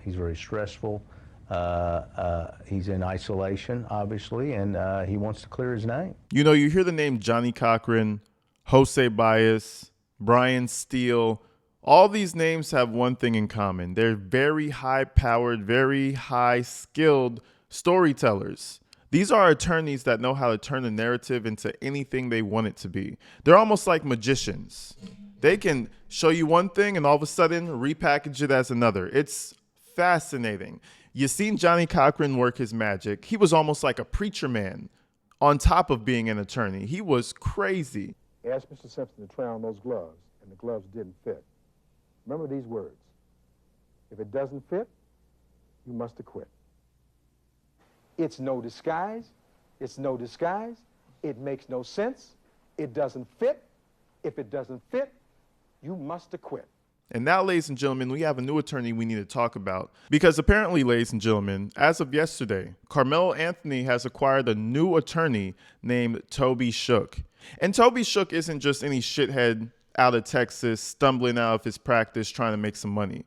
He's very stressful. He's in isolation, obviously, and he wants to clear his name. You know, you hear the name Johnny Cochran, Jose Baez, Brian Steele. All these names have one thing in common. They're very high-powered, very high-skilled storytellers. These are attorneys that know how to turn a narrative into anything they want it to be. They're almost like magicians. They can show you one thing and all of a sudden repackage it as another. It's fascinating. You seen Johnny Cochran work his magic. He was almost like a preacher man on top of being an attorney. He was crazy. He asked Mr. Simpson to try on those gloves, and the gloves didn't fit. Remember these words. If it doesn't fit, you must acquit. It's no disguise. It's no disguise. It makes no sense. It doesn't fit. If it doesn't fit, you must acquit. And now, ladies and gentlemen, we have a new attorney we need to talk about. Because apparently, ladies and gentlemen, as of yesterday, Karmelo Anthony has acquired a new attorney named Toby Shook. And Toby Shook isn't just any shithead out of Texas stumbling out of his practice trying to make some money.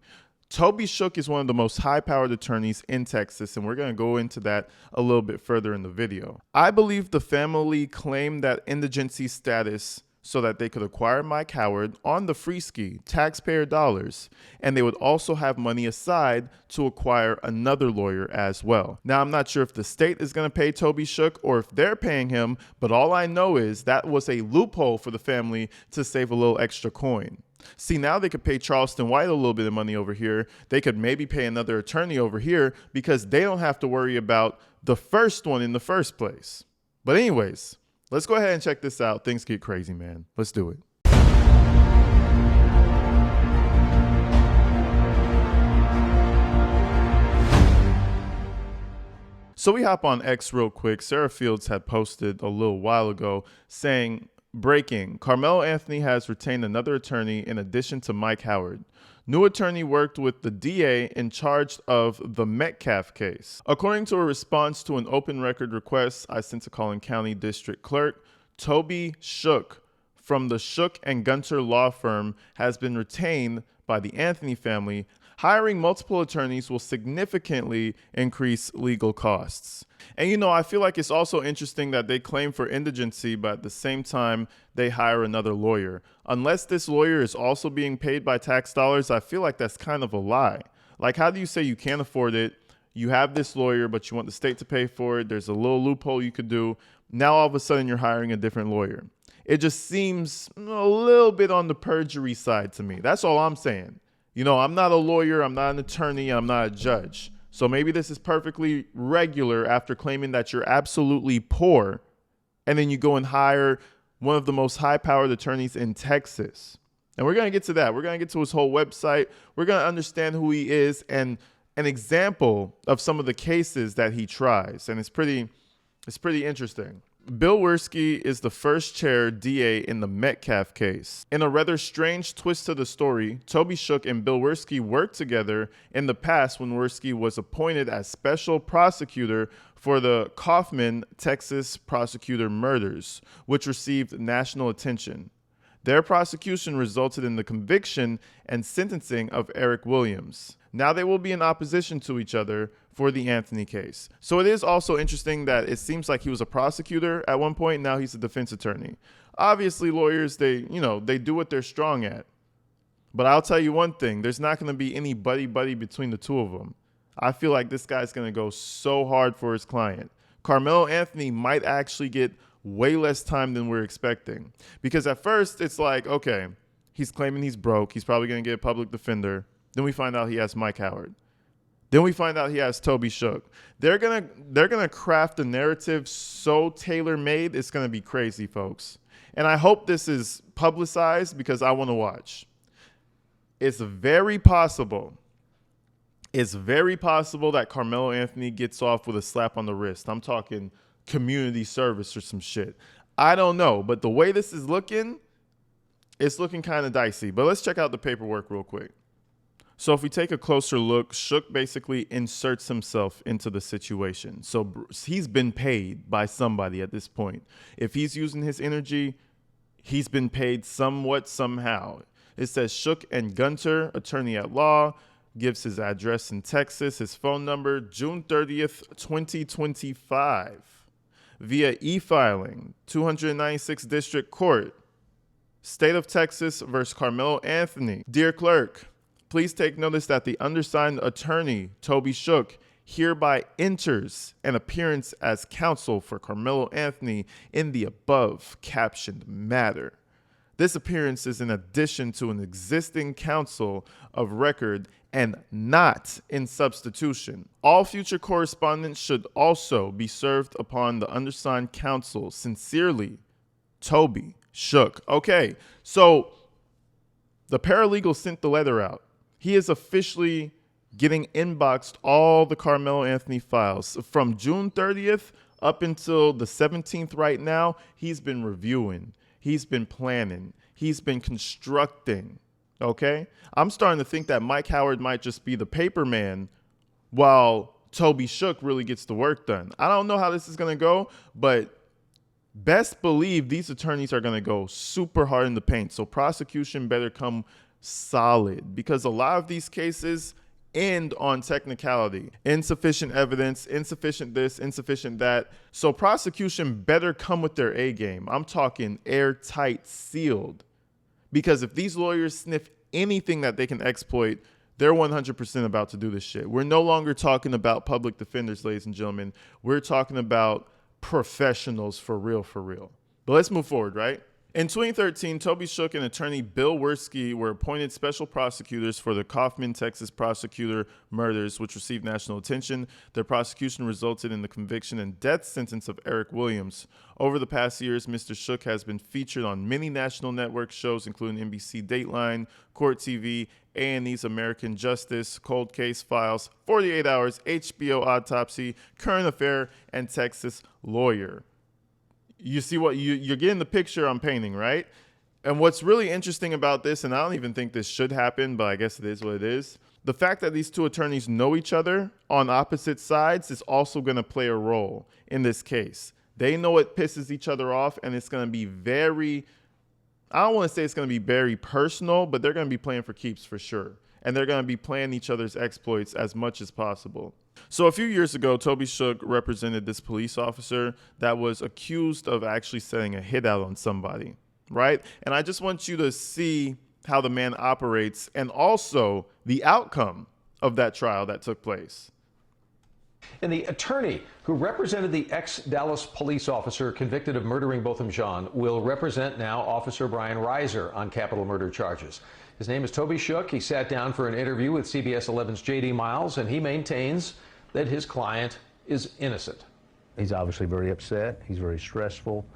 Toby Shook is one of the most high-powered attorneys in Texas, and we're going to go into that a little bit further in the video. I believe the family claimed that indigency status so that they could acquire Mike Howard on the free ski, taxpayer dollars, and they would also have money aside to acquire another lawyer as well. Now, I'm not sure if the state is going to pay Toby Shook or if they're paying him, but all I know is that was a loophole for the family to save a little extra coin. See, now they could pay Charleston White a little bit of money over here. They could maybe pay another attorney over here because they don't have to worry about the first one in the first place. But anyways, let's go ahead and check this out. Things get crazy, man. Let's do it. So we hop on X real quick. Sarah Fields had posted a little while ago saying, breaking, Karmelo Anthony has retained another attorney in addition to Mike Howard. New attorney worked with the DA in charge of the Metcalf case. According to a response to an open record request I sent to Collin County District Clerk, Toby Shook from the Shook and Gunter law firm has been retained by the Anthony family. Hiring multiple attorneys will significantly increase legal costs. And you know, I feel like it's also interesting that they claim for indigency, but at the same time, they hire another lawyer. Unless this lawyer is also being paid by tax dollars, I feel like that's kind of a lie. Like, how do you say you can't afford it? You have this lawyer, but you want the state to pay for it. There's a little loophole you could do. Now, all of a sudden, you're hiring a different lawyer. It just seems a little bit on the perjury side to me. That's all I'm saying. You know, I'm not a lawyer, I'm not an attorney, I'm not a judge. So maybe this is perfectly regular after claiming that you're absolutely poor, and then you go and hire one of the most high-powered attorneys in Texas. And we're going to get to that. We're going to get to his whole website. We're going to understand who he is and an example of some of the cases that he tries. And it's pretty interesting. Bill Werski is the first chair DA in the Metcalf case. In a rather strange twist to the story, Toby Shook and Bill Werski worked together in the past when Werski was appointed as special prosecutor for the Kaufman, Texas prosecutor murders, which received national attention. Their prosecution resulted in the conviction and sentencing of Eric Williams. Now they will be in opposition to each other for the Anthony case. So it is also interesting that it seems like he was a prosecutor at one point. Now he's a defense attorney. Obviously, lawyers, they do what they're strong at. But I'll tell you one thing, there's not going to be any buddy-buddy between the two of them. I feel like this guy's going to go so hard for his client. Karmelo Anthony might actually get way less time than we're expecting. Because at first, it's like, okay, he's claiming he's broke. He's probably going to get a public defender. Then we find out he has Mike Howard. Then we find out he has Toby Shook. They're gonna craft a narrative so tailor-made, it's gonna be crazy, folks. And I hope this is publicized because I want to watch. It's very possible that Karmelo Anthony gets off with a slap on the wrist. I'm talking community service or some shit. I don't know, but the way this is looking, it's looking kind of dicey. But let's check out the paperwork real quick. So if we take a closer look, Shook basically inserts himself into the situation. So he's been paid by somebody at this point. If he's using his energy, he's been paid somewhat, somehow. It says Shook and Gunter, attorney at law, gives his address in Texas, his phone number, June 30th, 2025, via e-filing, 296 District Court, State of Texas versus Karmelo Anthony. Dear clerk, please take notice that the undersigned attorney, Toby Shook, hereby enters an appearance as counsel for Karmelo Anthony in the above captioned matter. This appearance is in addition to an existing counsel of record and not in substitution. All future correspondence should also be served upon the undersigned counsel. Sincerely, Toby Shook. Okay, so the paralegal sent the letter out. He is officially getting inboxed all the Karmelo Anthony files. From June 30th up until the 17th right now, he's been reviewing. He's been planning. He's been constructing. Okay? I'm starting to think that Mike Howard might just be the paper man while Toby Shook really gets the work done. I don't know how this is going to go, but best believe these attorneys are going to go super hard in the paint. So prosecution better come solid, because a lot of these cases end on technicality. Insufficient evidence, insufficient this, insufficient that. So prosecution better come with their A game. I'm talking airtight, sealed. Because if these lawyers sniff anything that they can exploit, they're 100% about to do this shit. We're no longer talking about public defenders, ladies and gentlemen. We're talking about professionals for real, for real. But let's move forward, right? In 2013, Toby Shook and attorney Bill Werski were appointed special prosecutors for the Kaufman, Texas prosecutor murders, which received national attention. Their prosecution resulted in the conviction and death sentence of Eric Williams. Over the past years, Mr. Shook has been featured on many national network shows, including NBC Dateline, Court TV, A&E's American Justice, Cold Case Files, 48 Hours, HBO Autopsy, Current Affair, and Texas Lawyer. You see what you're getting the picture I'm painting, right? And what's really interesting about this, and I don't even think this should happen, but I guess it is what it is. The fact that these two attorneys know each other on opposite sides is also going to play a role in this case. They know what pisses each other off, and it's going to be very, I don't want to say it's going to be very personal, but they're going to be playing for keeps for sure. And they're going to be playing each other's exploits as much as possible. So a few years ago, Toby Shook represented this police officer that was accused of actually setting a hit out on somebody, right? And I just want you to see how the man operates and also the outcome of that trial that took place. And the attorney who represented the ex-Dallas police officer convicted of murdering Botham Jean will represent now Officer Brian Reiser on capital murder charges. His name is Toby Shook. He sat down for an interview with CBS 11's J.D. Miles, and he maintains that his client is innocent. He's obviously very upset. He's very stressful.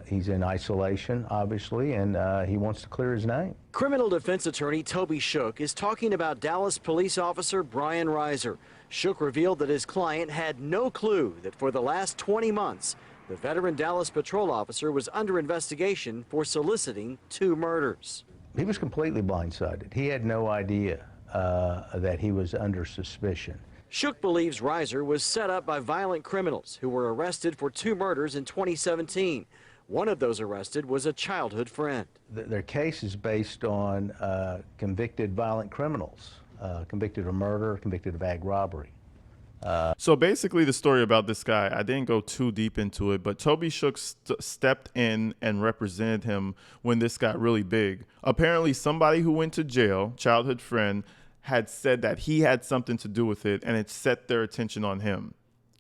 He's in isolation, obviously, and he wants to clear his name. Criminal defense attorney Toby Shook is talking about Dallas police officer Brian Reiser. Shook revealed that his client had no clue that for the last 20 months, the veteran Dallas patrol officer was under investigation for soliciting 2 murders. He was completely blindsided. He had no idea that he was under suspicion. Shook believes Reiser was set up by violent criminals who were arrested for 2 murders in 2017. One of those arrested was a childhood friend. Their case is based on convicted violent criminals, convicted of murder, convicted of ag robbery. So basically the story about this guy, I didn't go too deep into it, but Toby Shook stepped in and represented him when this got really big. Apparently somebody who went to jail, childhood friend, had said that he had something to do with it, and it set their attention on him.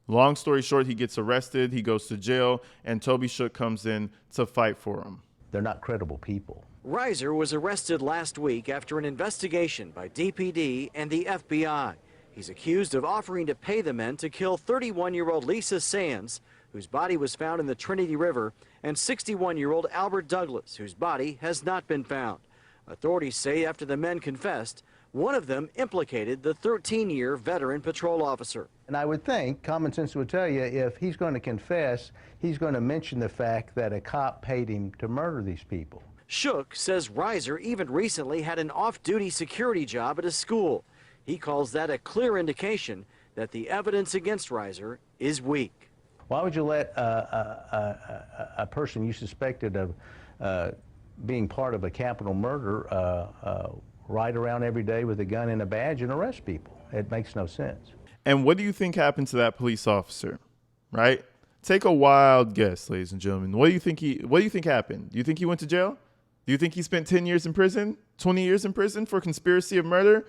Long story short, he gets arrested, he goes to jail, and Toby Shook comes in to fight for him. They're not credible people. Reiser was arrested last week after an investigation by DPD and the FBI. He's accused of offering to pay the men to kill 31-year-old Lisa Sands, whose body was found in the Trinity River, and 61-year-old Albert Douglas, whose body has not been found. Authorities say after the men confessed, one of them implicated the 13-year veteran patrol officer. And I would think, common sense would tell you, if he's going to confess, he's going to mention the fact that a cop paid him to murder these people. Shook says Reiser even recently had an off-duty security job at a school. He calls that a clear indication that the evidence against Reiser is weak. Why would you let a person you suspected of being part of a capital murder ride around every day with a gun and a badge and arrest people. It makes no sense. And what do you think happened to that police officer, right? Take a wild guess, ladies and gentlemen. What do you think happened? Do you think he went to jail? Do you think he spent 10 years in prison, 20 years in prison for conspiracy of murder?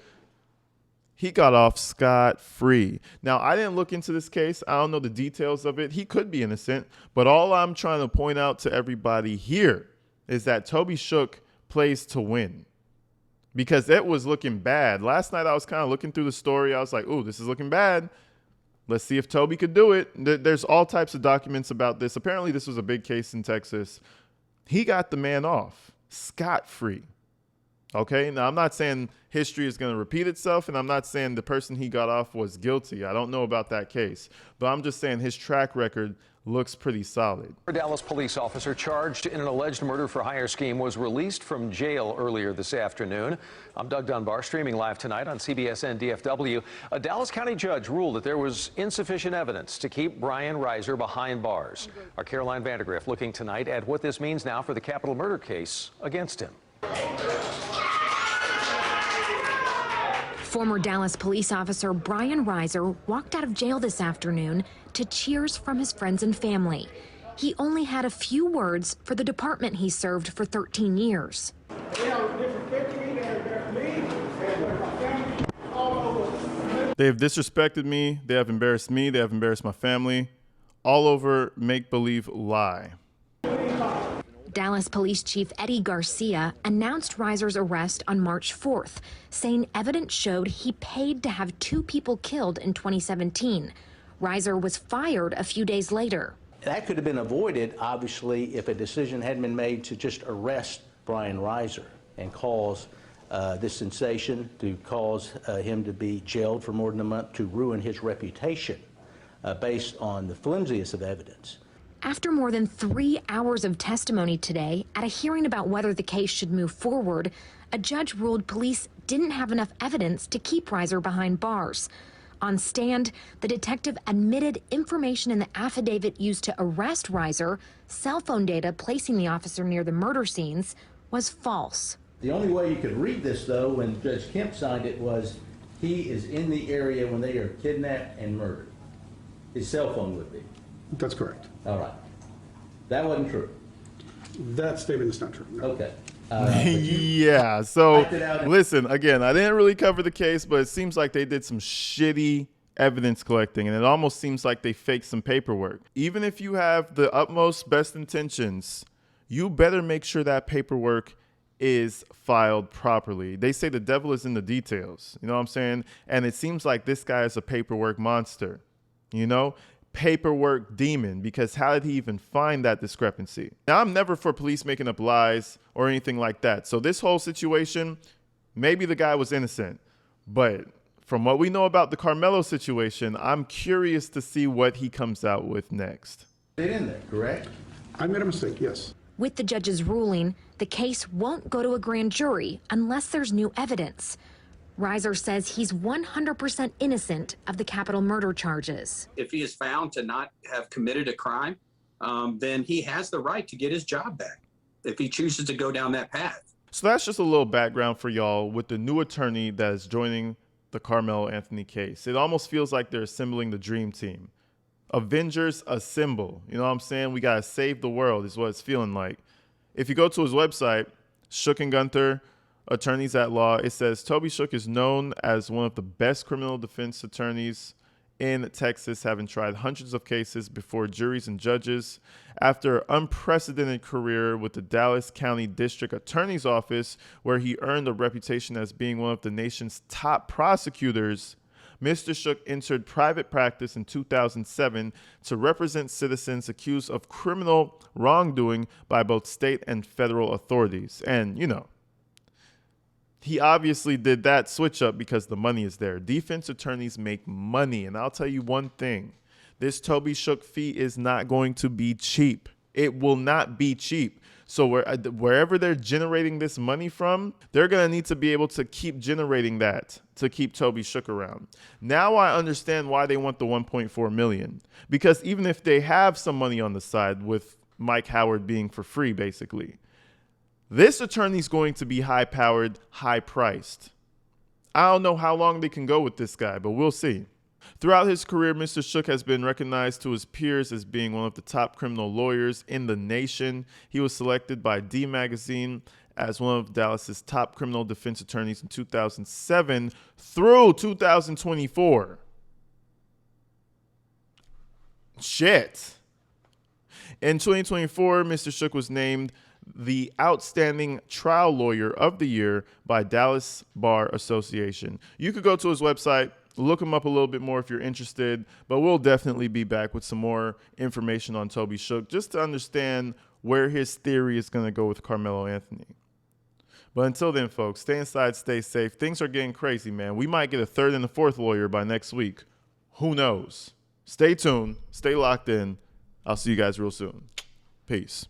He got off scot-free. Now, I didn't look into this case. I don't know the details of it. He could be innocent. But all I'm trying to point out to everybody here is that Toby Shook plays to win. Because it was looking bad. Last night, I was kind of looking through the story. I was like, ooh, this is looking bad. Let's see if Toby could do it. There's all types of documents about this. Apparently, this was a big case in Texas. He got the man off scot-free. Okay, now I'm not saying history is going to repeat itself, and I'm not saying the person he got off was guilty. I don't know about that case, but I'm just saying his track record looks pretty solid. A Dallas police officer charged in an alleged murder-for-hire scheme was released from jail earlier this afternoon. I'm Doug Dunbar, streaming live tonight on CBS and DFW. A Dallas County judge ruled that there was insufficient evidence to keep Brian Reiser behind bars. Our Caroline Vandergriff looking tonight at what this means now for the capital murder case against him. Former Dallas police officer Brian Reiser walked out of jail this afternoon to cheers from his friends and family. He only had a few words for the department he served for 13 years. They have disrespected me. They have embarrassed me. They have embarrassed my family. All over make-believe lie. Dallas Police Chief Eddie Garcia announced Reiser's arrest on March 4th, saying evidence showed he paid to have 2 people killed in 2017. Reiser was fired a few days later. That could have been avoided, obviously, if a decision had been made to just arrest Brian Reiser and cause this sensation, to cause him to be jailed for more than a month, to ruin his reputation based on the flimsiest of evidence. After more than 3 hours of testimony today at a hearing about whether the case should move forward, a judge ruled police didn't have enough evidence to keep Reiser behind bars. On stand, the detective admitted information in the affidavit used to arrest Reiser, cell phone data placing the officer near the murder scenes, was false. The only way you could read this, though, when Judge Kemp signed it, was he is in the area when they are kidnapped and murdered. His cell phone would be. That's correct. All right. That wasn't true. That statement is not true. No. Okay. Yeah, so listen, again, I didn't really cover the case, but it seems like they did some shitty evidence collecting, and it almost seems like they faked some paperwork. Even if you have the utmost best intentions, you better make sure that paperwork is filed properly. They say the devil is in the details, you know what I'm saying? And it seems like this guy is a paperwork monster, you know? Paperwork demon, because how did he even find that discrepancy? Now, I'm never for police making up lies or anything like that. So this whole situation, maybe the guy was innocent, but from what we know about the Karmelo situation, I'm curious to see what he comes out with next. In there, correct? I made a mistake, yes. With the judge's ruling, the case won't go to a grand jury unless there's new evidence. Reiser says he's 100% innocent of the capital murder charges. If he is found to not have committed a crime, then he has the right to get his job back if he chooses to go down that path. So that's just a little background for y'all with the new attorney that is joining the Karmelo Anthony case. It almost feels like they're assembling the dream team. Avengers assemble. You know what I'm saying? We got to save the world is what it's feeling like. If you go to his website, Shook and Gunther, Attorneys at Law, it says Toby Shook is known as one of the best criminal defense attorneys in Texas, having tried hundreds of cases before juries and judges. After an unprecedented career with the Dallas County District Attorney's Office, where he earned a reputation as being one of the nation's top prosecutors, Mr. Shook entered private practice in 2007 to represent citizens accused of criminal wrongdoing by both state and federal authorities. And, you know, he obviously did that switch up because the money is there. Defense attorneys make money. And I'll tell you one thing. This Toby Shook fee is not going to be cheap. It will not be cheap. So wherever they're generating this money from, they're going to need to be able to keep generating that to keep Toby Shook around. Now I understand why they want the $1.4 million. Because even if they have some money on the side with Mike Howard being for free, basically, This attorney's going to be high-powered, high-priced. I don't know how long they can go with this guy, but we'll see. Throughout his career, Mr. Shook has been recognized to his peers as being one of the top criminal lawyers in the nation. He was selected by D Magazine as one of Dallas's top criminal defense attorneys in 2007 through 2024. Shit. In 2024, Mr. Shook was named the Outstanding Trial Lawyer of the Year by Dallas Bar Association. You could go to his website, look him up a little bit more if you're interested, but we'll definitely be back with some more information on Toby Shook just to understand where his theory is going to go with Karmelo Anthony. But until then, folks, stay inside, stay safe. Things are getting crazy, man. We might get a third and a fourth lawyer by next week. Who knows? Stay tuned. Stay locked in. I'll see you guys real soon. Peace.